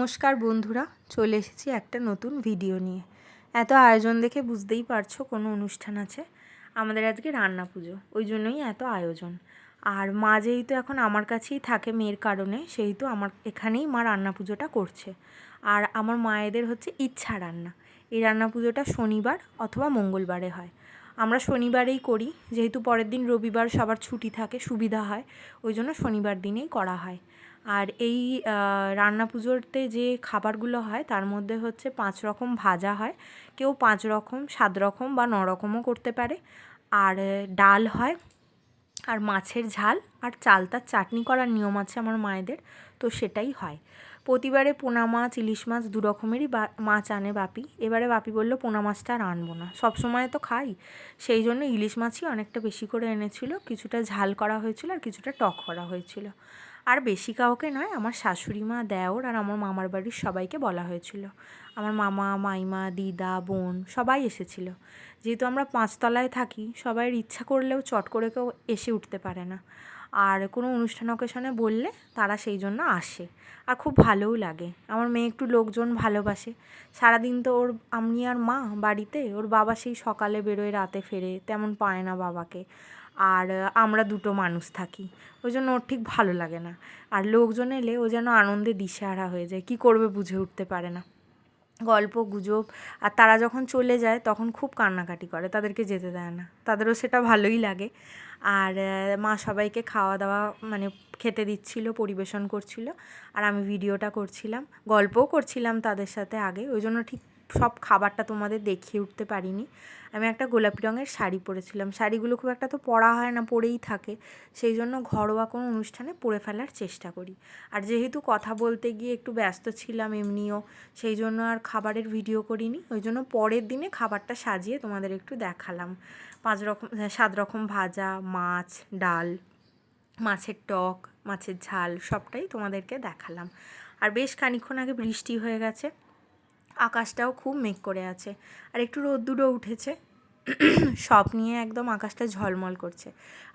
নমস্কার বন্ধুরা, চলে এসেছি একটা নতুন ভিডিও নিয়ে। এত আয়োজন দেখে বুঝতেই পারছো কোনো অনুষ্ঠান আছে। আমাদের আজকে রান্না পুজো, ওই জন্যই এত আয়োজন। আর মা যেহেতু এখন আমার কাছেই থাকে মেয়ের কারণে, সেহেতু আমার এখানেই মা রান্না পুজোটা করছে। আর আমার মায়েদের হচ্ছে ইচ্ছা রান্না। এই রান্না পুজোটা শনিবার অথবা মঙ্গলবারে হয়। আমরা শনিবারেই করি, যেহেতু পরের দিন রবিবার সবার ছুটি থাকে, সুবিধা হয়, ওই জন্য শনিবার দিনেই করা হয়। আর এই রান্না পুজোতে যে খাবারগুলো হয় তার মধ্যে হচ্ছে 5 রকম ভাজা হয়, কেউ 5 রকম 7 রকম বা 9 রকমও করতে পারে। আর ডাল হয়, আর মাছের ঝাল আর চালতার চাটনি করার নিয়ম আছে আমার মায়েদের, তো সেটাই হয়। প্রতিবারে পোনা মাছ ইলিশ মাছ দু রকমেরই মাছ আনে বাপি। এবারে বাপি বলল পোনা মাছটা আর আনবো না, সবসময় তো খাই, সেই জন্য ইলিশ মাছই অনেকটা বেশি করে এনেছিল। কিছুটা ঝাল করা হয়েছিল আর কিছুটা টক করা হয়েছিল। আর বেশি কাউকে নয়, আমার শাশুড়ি মা, দেওর আর আমার মামার বাড়ির সবাইকে বলা হয়েছিল। আমার মামা মাইমা দিদা বোন সবাই এসেছিল। যেহেতু আমরা 5 তলায় থাকি, সবাইয়ের ইচ্ছা করলেও চট করে কেউ এসে উঠতে পারে না। আর কোনো অনুষ্ঠান অকেশনে বললে তারা সেই জন্য আসে, আর খুব ভালোও লাগে। আমার মেয়ে একটু লোকজন ভালোবাসে। সারাদিন তো আমি আর মা বাড়িতে, ওর বাবা সেই সকালে বেরোয় রাতে ফেরে, তেমন পায় না বাবাকে। আর আমরা দুটো মানুষ থাকি, ওই জন্য ওর ঠিক ভালো লাগে না। আর লোকজন এলে ও যেন আনন্দে দিশেহারা হয়ে যায়, কী করবে বুঝে উঠতে পারে না। গল্প গুজব, আর তারা যখন চলে যায় তখন খুব কান্নাকাটি করে, তাদেরকে যেতে দেয় না, তাদেরও সেটা ভালোই লাগে। আর মা সবাইকে খাওয়া দাওয়া মানে খেতে দিচ্ছিল, পরিবেশন করছিল, আর আমি ভিডিওটা করছিলাম, গল্পও করছিলাম তাদের সাথে আগে, ওই জন্য ঠিক সব খাবারটা তোমাদের দেখিয়ে উঠতে পারিনি। আমি একটা গোলাপি রঙের শাড়ি পরেছিলাম, শাড়িগুলো খুব একটা তো পরা হয় না, পরেই থাকে, সেই জন্য ঘরোয়া কোনো অনুষ্ঠানে পরে ফেলার চেষ্টা করি। আর যেহেতু কথা বলতে গিয়ে একটু ব্যস্ত ছিলাম এমনিও, সেই জন্য আর খাবারের ভিডিও করিনি, ওই জন্য পরের দিনে খাবারটা সাজিয়ে তোমাদের একটু দেখালাম। 7 রকম ভাজা, মাছ, ডাল, মাছের টক, মাছের ঝাল, সবটাই তোমাদেরকে দেখালাম। আর বেশ খানিকক্ষণ আগে বৃষ্টি হয়ে গেছে, আকাশটাও খুব মেঘ করে আছে, আর একটু রোদ্দুরও উঠেছে, সব নিয়ে একদম আকাশটা ঝলমল করছে।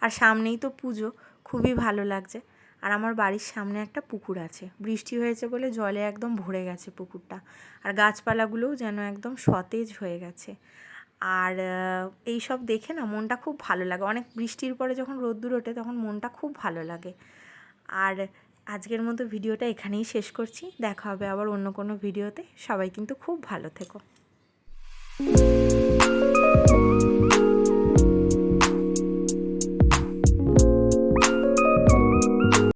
আর সামনেই তো পুজো, খুবই ভালো লাগছে। আর আমার বাড়ির সামনে একটা পুকুর আছে, বৃষ্টি হয়েছে বলে জলে একদম ভরে গেছে পুকুরটা, আর গাছপালাগুলোও যেন একদম সতেজ হয়ে গেছে। আর এই সব দেখে না মনটা খুব ভালো লাগে, অনেক বৃষ্টির পরে যখন রোদ্দুর ওঠে তখন মনটা খুব ভালো লাগে। আর আজকের মতো ভিডিওটা এখানেই শেষ করছি, দেখা হবে আবার অন্য কোনো ভিডিওতে। সবাই কিন্তু খুব ভালো থেকো।